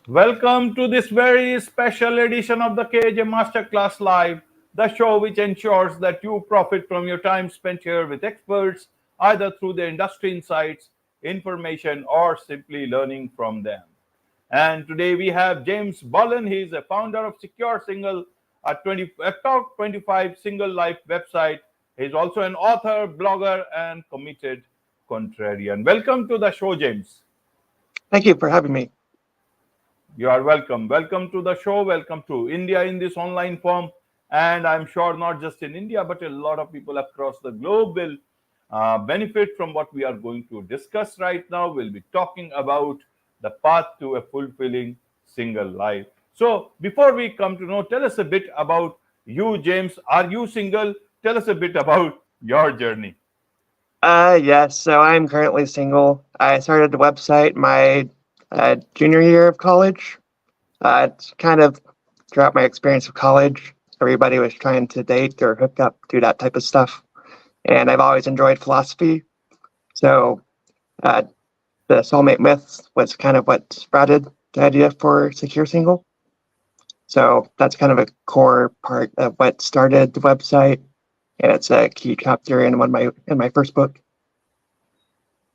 Welcome to this very special edition of the KAJ Masterclass Live, the show which ensures that you profit from your time spent here with experts, either through their industry insights, information, or simply learning from them. And today we have James Bollen. He is a founder of Secure Single, a top 25 single life website. He's also an author, blogger, and committed contrarian. Welcome to the show, James. Thank you for having me. You are welcome. Welcome to the show. Welcome to India in this online form. And I'm sure not just in India, but a lot of people across the globe will benefit from what we are going to discuss right now. We'll be talking about the path to a fulfilling single life. So, before we come to know, tell us a bit about you, James. Are you single? Tell us a bit about your journey. Yes, so I'm currently single. I started the website my junior year of college. It's kind of throughout my experience of college, everybody was trying to date or hook up, do that type of stuff. And I've always enjoyed philosophy. So uh, the soulmate myth was kind of what sprouted the idea for Secure Single. So that's kind of a core part of what started the website. And it's a key chapter in my first book.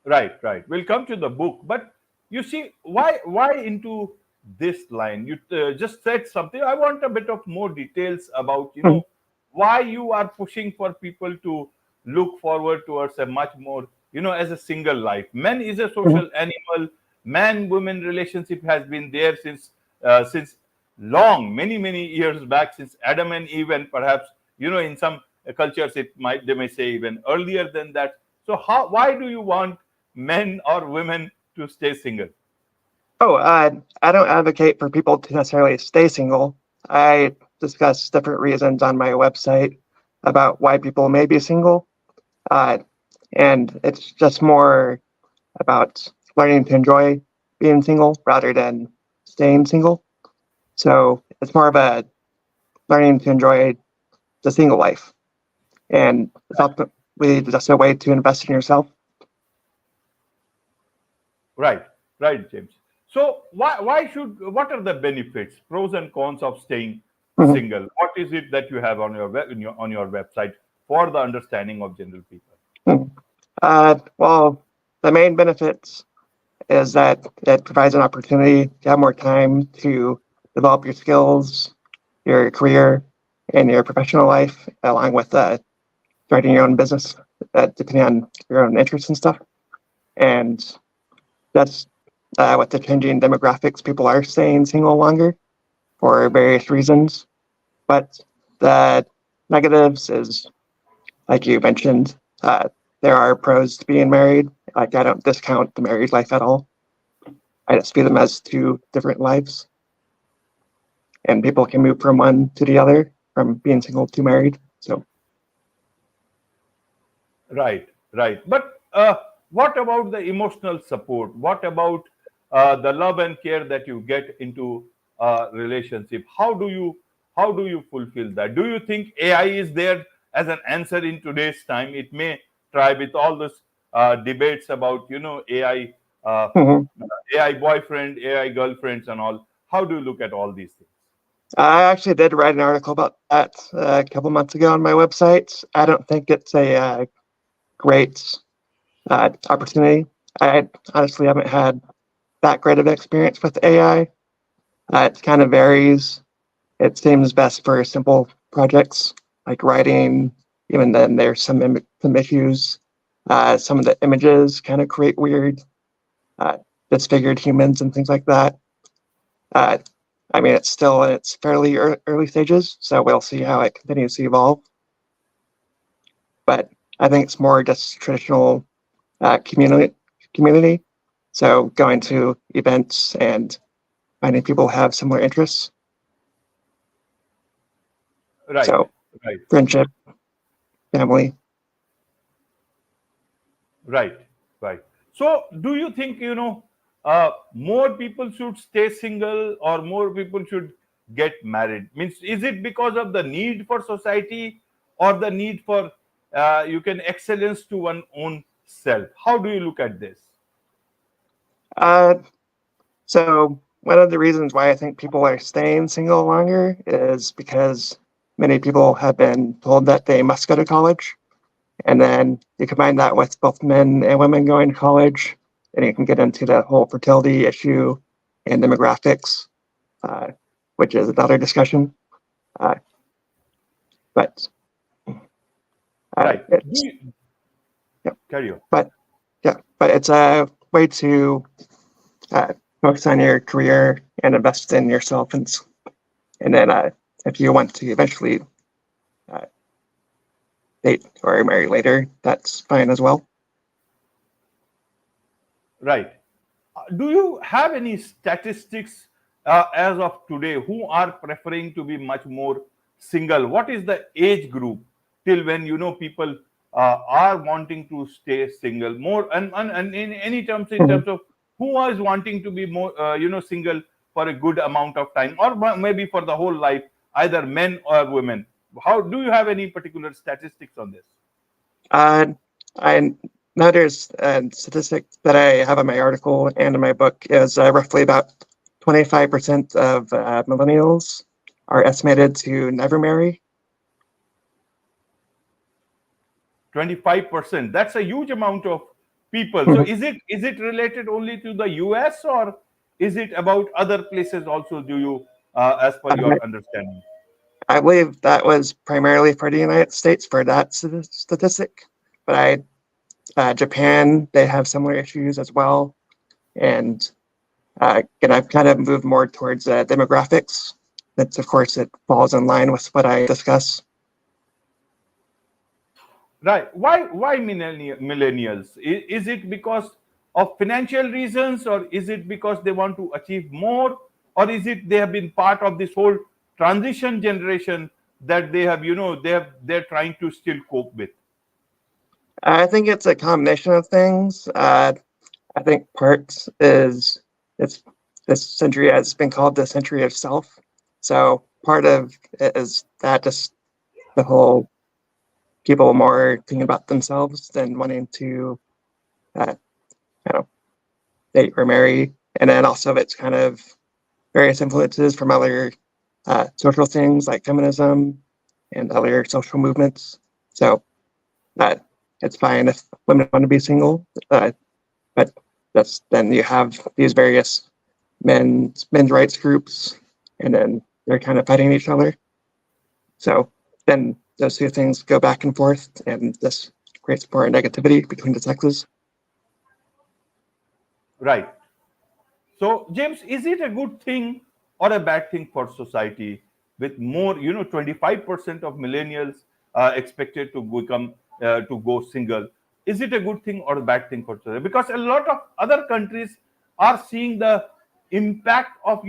Right, right. We'll come to the book, but you see, why into this line? You just said something. I want a bit of more details about Mhm. why you are pushing for people to look forward towards a much more as a single life. Man is a Mhm. social animal. Man-woman relationship has been there since long, many years back, since Adam and Eve, and perhaps in some cultures they may say even earlier than that. So why do you want men or women to stay single? Oh, I don't advocate for people to necessarily stay single. I discuss different reasons on my website about why people may be single. Uh, and it's just more about learning to enjoy being single rather than staying single. So it's more of a learning to enjoy the single life. And it's ultimately just a way to invest in yourself. Right, right, James. So why should what are the benefits, pros and cons of staying Mhm. single? What is it that you have on your on your website for the understanding of general people? Mhm. Well, the main benefits is that it provides an opportunity to have more time to develop your skills, your career, and your professional life, along with starting your own business, depending on your own interests and stuff. And that's with the changing demographics, people are staying single longer for various reasons. But the negatives is, like you mentioned, there are pros to being married. Like I don't discount the married life at all. I just view them as two different lives, and people can move from one to the other, from being single to married. So, Right, right. But what about the emotional support? What about the love and care that you get into a relationship? How do you fulfill that? Do you think AI is there as an answer in today's time? It may try with all this debates about AI, mhm. AI boyfriend, AI girlfriends, and all. How do you look at all these things? I actually did write an article about that a couple months ago on my website. I don't think it's a great opportunity. I honestly haven't had that great of an experience with AI. It kind of varies. It seems best for simple projects like writing. Even then, there's some issues. Some of the images kind of create weird, uh, disfigured humans and things like that. Uh, I mean, it's still in its fairly early stages, so we'll see how it continues to evolve. But I think it's more just traditional community. So going to events and finding people who have similar interests. Right, So right. friendship, family. Right, right. So, do you think more people should stay single or more people should get married? Means, is it because of the need for society or the need for you can excellence to one own self? How do you look at this? Uh, so one of the reasons why I think people are staying single longer is because many people have been told that they must go to college. And then you combine that with both men and women going to college, and you can get into the whole fertility issue and demographics, uh, which is another discussion. Uh, but Right. it's yeah, Carry on. but it's a way to uh, focus on your career and invest in yourself, and then if you want to eventually uh, date or marry later, that's fine as well. Right. Do you have any statistics as of today who are preferring to be much more single? What is the age group till when people are wanting to stay single more? And in any terms, in Mhm. terms of who is wanting to be more, single for a good amount of time, or maybe for the whole life, either men or women? How do you have any particular statistics on this? Uh, I know there's a statistic that I have in my article and in my book is roughly about 25% of millennials are estimated to never marry. 25%. That's a huge amount of people. So Mhm. is it related only to the US, or is it about other places also? Do you, as per I, your understanding? I believe that was primarily for the United States for that statistic, but Japan, they have similar issues as well. And again, I've kind of moved more towards demographics. That's, of course, it falls in line with what I discuss. Right. Why millennials? Is it because of financial reasons, or is it because they want to achieve more, or is it they have been part of this whole transition generation that they have, they're trying to still cope with? I think it's a combination of things. I think parts is it's this century has been called the century of self. So part of it is that just the whole people more thinking about themselves than wanting to, uh, you know, date or marry. And then also it's kind of various influences from other social things like feminism and other social movements. So uh, it's fine if women want to be single, but that's then you have these various men's rights groups, and then they're kind of fighting each other. So then those two things go back and forth, and this creates more negativity between the sexes. Right. So, James, is it a good thing or a bad thing for society with more, 25% of millennials expected to become to go single? Is it a good thing or a bad thing for society? Because a lot of other countries are seeing the impact of,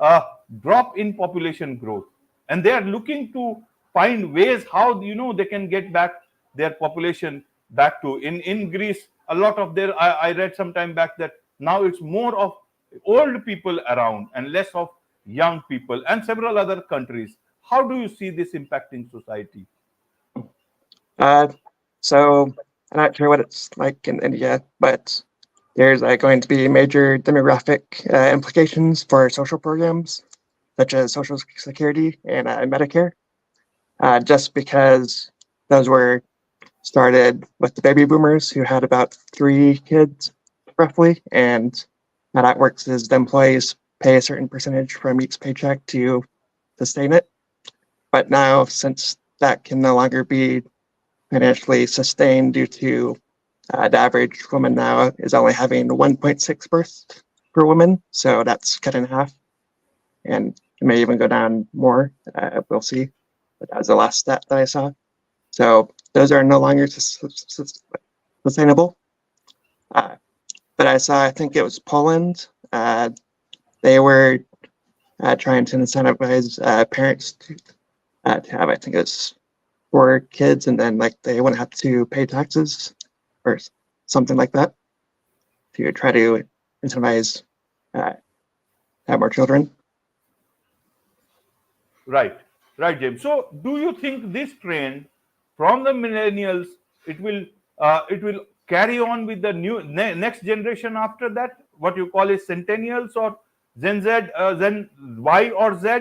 uh, drop in population growth, and they are looking to find ways how they can get back their population back to. In Greece, a lot of their, I read some time back that now it's more of old people around and less of young people, and several other countries. How do you see this impacting society? Uh, so I'm not sure what it's like in India, but there's going to be major demographic implications for social programs such as Social Security and Medicare, just because those were started with the baby boomers who had about 3 kids roughly, and how that works is the employees pay a certain percentage from each paycheck to sustain it. But now, since that can no longer be financially sustained due to the average woman now is only having 1.6 births per woman, so that's cut in half, and it may even go down more. We'll see. But that was the last stat that I saw. So those are no longer sustainable. Uh, but I saw, I think it was Poland. They were trying to incentivize parents to have, I think it was 4 kids, and then like they wouldn't have to pay taxes or something like that to try to incentivize have more children. Right, right, James. So, do you think this trend from the millennials, it will carry on with the next generation after that? What you call is centennials or Gen Z, Gen Y or Z?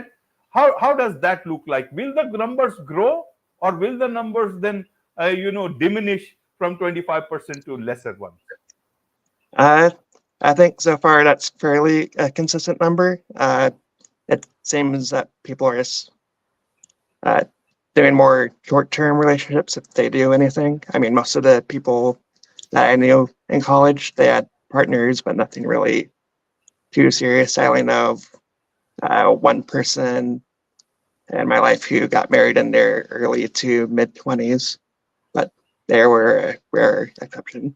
How does that look like? Will the numbers grow, or will the numbers then diminish from 25% to lesser ones? Uh, I think so far that's fairly a consistent number. It seems that people are just uh, doing more short-term relationships if they do anything. I mean, most of the people that I knew in college, they had partners, but nothing really too serious. I only know of one person in my life who got married in their early to mid-20s, but they were a rare exception.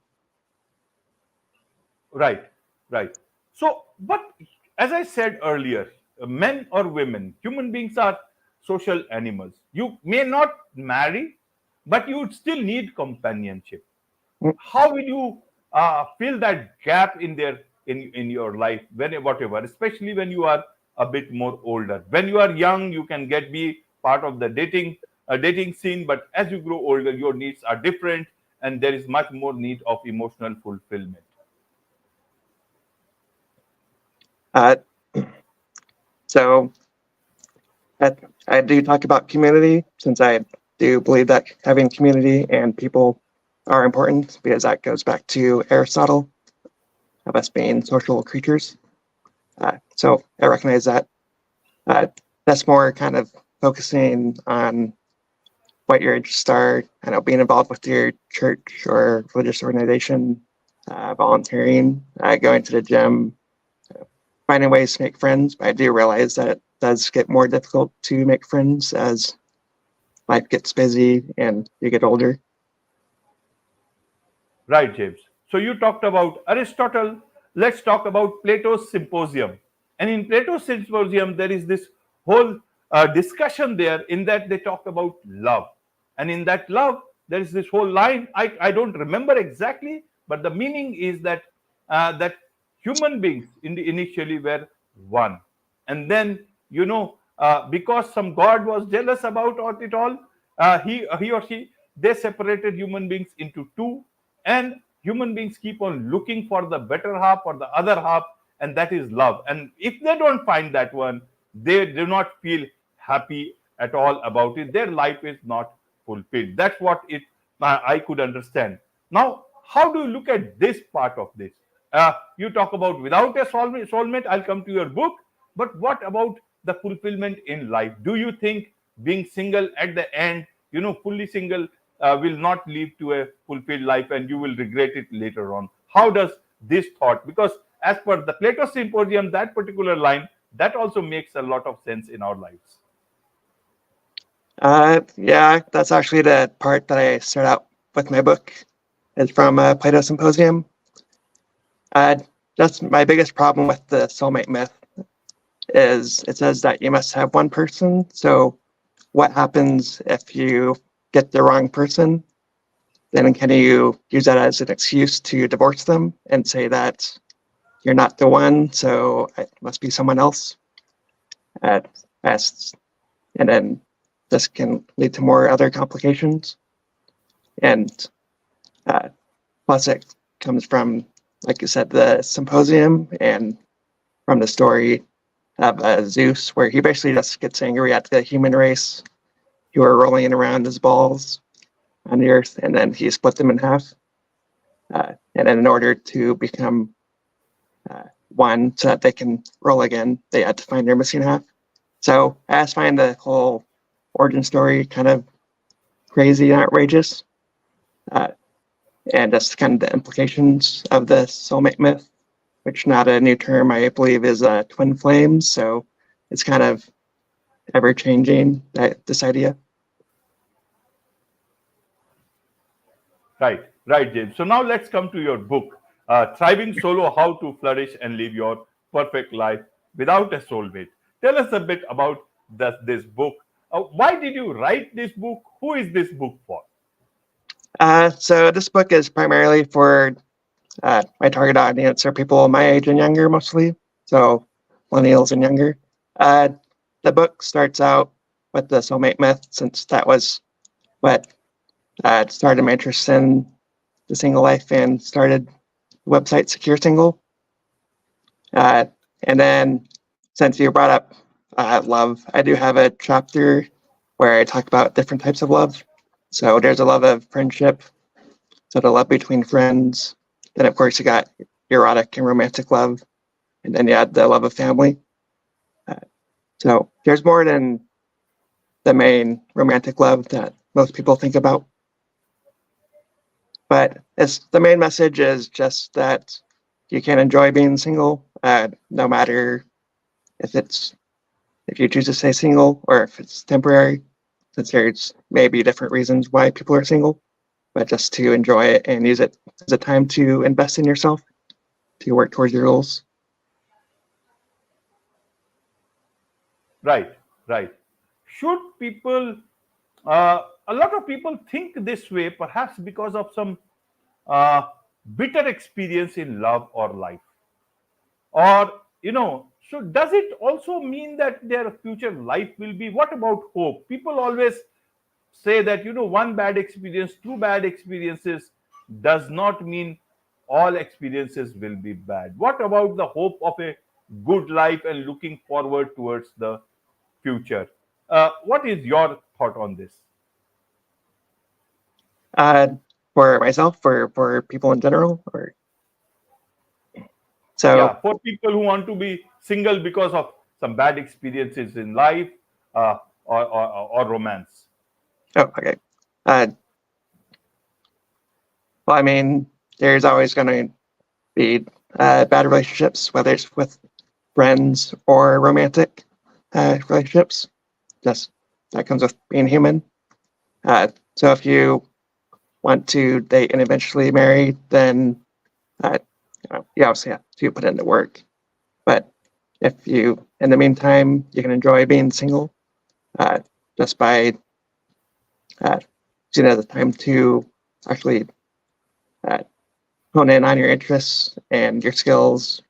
Right, right. So, but as I said earlier, men or women, human beings are social animals. You may not marry, but you would still need companionship. Mm, How will you fill that gap in there in your life, when whatever, especially when you are a bit more older? When you are young, you can get be part of the dating scene, but as you grow older, your needs are different, and there is much more need of emotional fulfillment. Uh, so I, I do talk about community since I do believe that having community and people are important because that goes back to Aristotle of us being social creatures. So I recognize that. Uh, that's more kind of focusing on what your interests are, kind of being involved with your church or religious organization, volunteering, going to the gym, finding ways to make friends. But I do realize that it does get more difficult to make friends as life gets busy and you get older. Right, James. So you talked about Aristotle. Let's talk about Plato's Symposium. And in Plato's Symposium, there is this whole discussion there, in that they talk about love. And in that love, there is this whole line. I don't remember exactly, but the meaning is that that human beings initially were one. And then, because some god was jealous about it all, he or she, they separated human beings into two, and human beings keep on looking for the better half or the other half, and that is love. And if they don't find that one, they do not feel happy at all about it. Their life is not fulfilled. That's what it I could understand. Now, how do you look at this part of this? You talk about without a soulmate. I'll come to your book, but what about the fulfillment in life? Do you think being single at the end, fully single, will not lead to a fulfilled life, and you will regret it later on? How does this thought, because as per the Plato Symposium, that particular line, that also makes a lot of sense in our lives. Yeah, that's actually the part that I start out with my book. It's from Plato Symposium. Uh, that's my biggest problem with the soulmate myth is it says that you must have one person. So what happens if you get the wrong person? Then can you use that as an excuse to divorce them and say that you're not the one, so it must be someone else? Uh, as, and then this can lead to more other complications. And uh, plus it comes from, like you said, the symposium and from the story of Zeus, where he basically just gets angry at the human race who are rolling around his balls on the earth, and then he split them in half. And then in order to become one so that they can roll again, they had to find their missing half. So I just find the whole origin story kind of crazy and outrageous. And that's kind of the implications of the soulmate myth, which, not a new term, I believe, is twin flames. So it's kind of ever changing, this idea. Right, right, James. So now let's come to your book, Thriving Solo: How to Flourish and Live Your Perfect Life Without a Soulmate. Tell us a bit about this book. Why did you write this book? Who is this book for? So this book is primarily for my target audience are people my age and younger, mostly. So millennials and younger. Uh, the book starts out with the soulmate myth, since that was what started my interest in the single life and started the website Secure Single. Uh, And then, since you brought up love, I do have a chapter where I talk about different types of love. So there's a love of friendship, so the love between friends. Then, of course, you got erotic and romantic love, and then you add the love of family. So there's more than the main romantic love that most people think about. But the main message is just that you can enjoy being single, no matter if you choose to stay single or if it's temporary, since there's maybe different reasons why people are single, but just to enjoy it and use it as a time to invest in yourself, to work towards your goals. Right, right. Should people, a lot of people think this way, perhaps because of some uh, bitter experience in love or life. Or, so does it also mean that their future life will be, what about hope? People always say that, one bad experience, two bad experiences does not mean all experiences will be bad. What about the hope of a good life and looking forward towards the future? What is your thought on this? Uh, for myself, for people in general, or Yeah, so. for people who want to be single because of some bad experiences in life, uh, or romance. Oh, okay. Uh, well, I mean, there's always going to be bad relationships, whether it's with friends or romantic relationships. Just that comes with being human. So if you want to date and eventually marry, then you obviously have to put in the work. But if you, in the meantime, you can enjoy being single uh, just by using it as a time to actually uh, hone in on your interests and your skills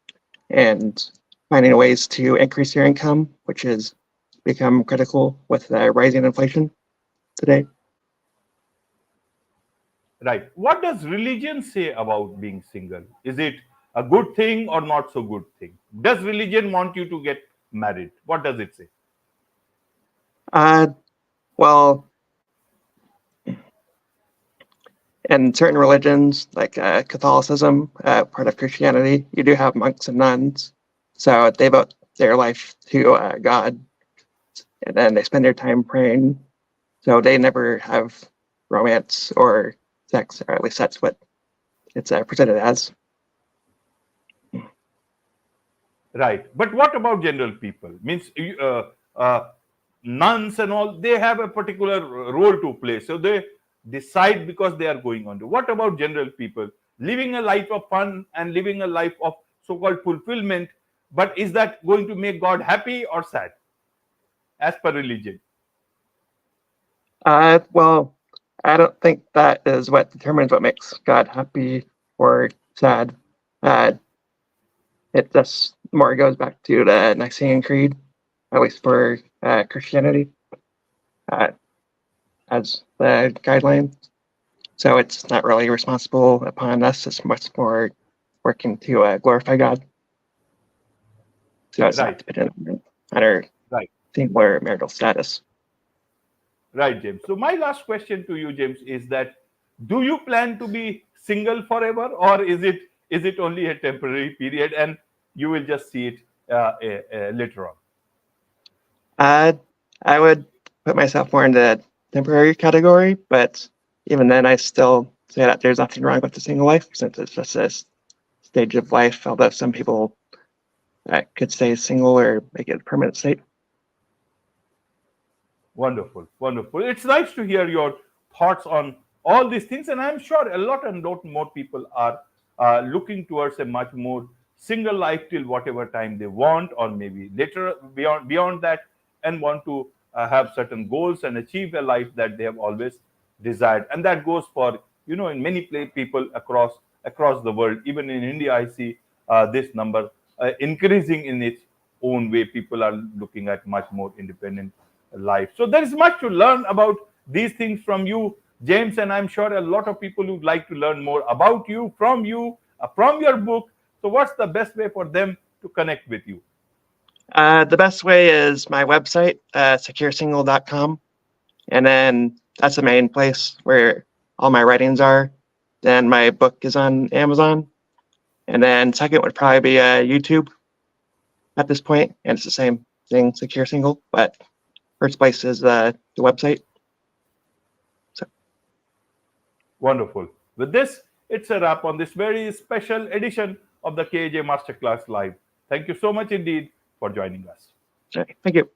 and finding ways to increase your income, which has become critical with rising inflation today. Right. What does religion say about being single? Is it a good thing or not so good thing? Does religion want you to get married? What does it say? Uh, well, in certain religions, like Catholicism, part of Christianity, you do have monks and nuns. So they devote their life to God, and then they spend their time praying. So they never have romance or sex, or at least that's what it's presented as. Right. But what about general people? Means nuns and all, they have a particular role to play. So they decide because they are going on to. What about general people? Living a life of fun and living a life of so called fulfillment. But is that going to make God happy or sad as per religion? Well, I don't think that is what determines what makes God happy or sad. Uh, it just more goes back to the Nicene Creed, at least for Christianity, uh, as the guideline. So it's not really responsible upon us. It's much more working to glorify God. So it's not Right. dependent on our Right. singular marital status. Right, James. So my last question to you, James, is that do you plan to be single forever, or is it only a temporary period and you will just see it later on? Uh, I would put myself more in the temporary category, but even then, I still say that there's nothing wrong with the single life since it's just a stage of life. Although some people could stay single or make it a permanent state. Wonderful, wonderful. It's nice to hear your thoughts on all these things, and I'm sure a lot more people are looking towards a much more single life till whatever time they want, or maybe later beyond that, and want to have certain goals and achieve a life that they have always desired. And that goes for in many people across the world. Even in India, I see this number increasing in its own way. People are looking at much more independent life. So there is much to learn about these things from you, James, and I'm sure a lot of people would like to learn more about you, from your book. So what's the best way for them to connect with you? The best way is my website, securesingle.com. And then that's the main place where all my writings are. Then my book is on Amazon. And then second would probably be YouTube at this point. And it's the same thing, Secure Single. But first place is the website. So. Wonderful. With this, it's a wrap on this very special edition of the KAJ Masterclass Live. Thank you so much indeed for joining us. Thank you.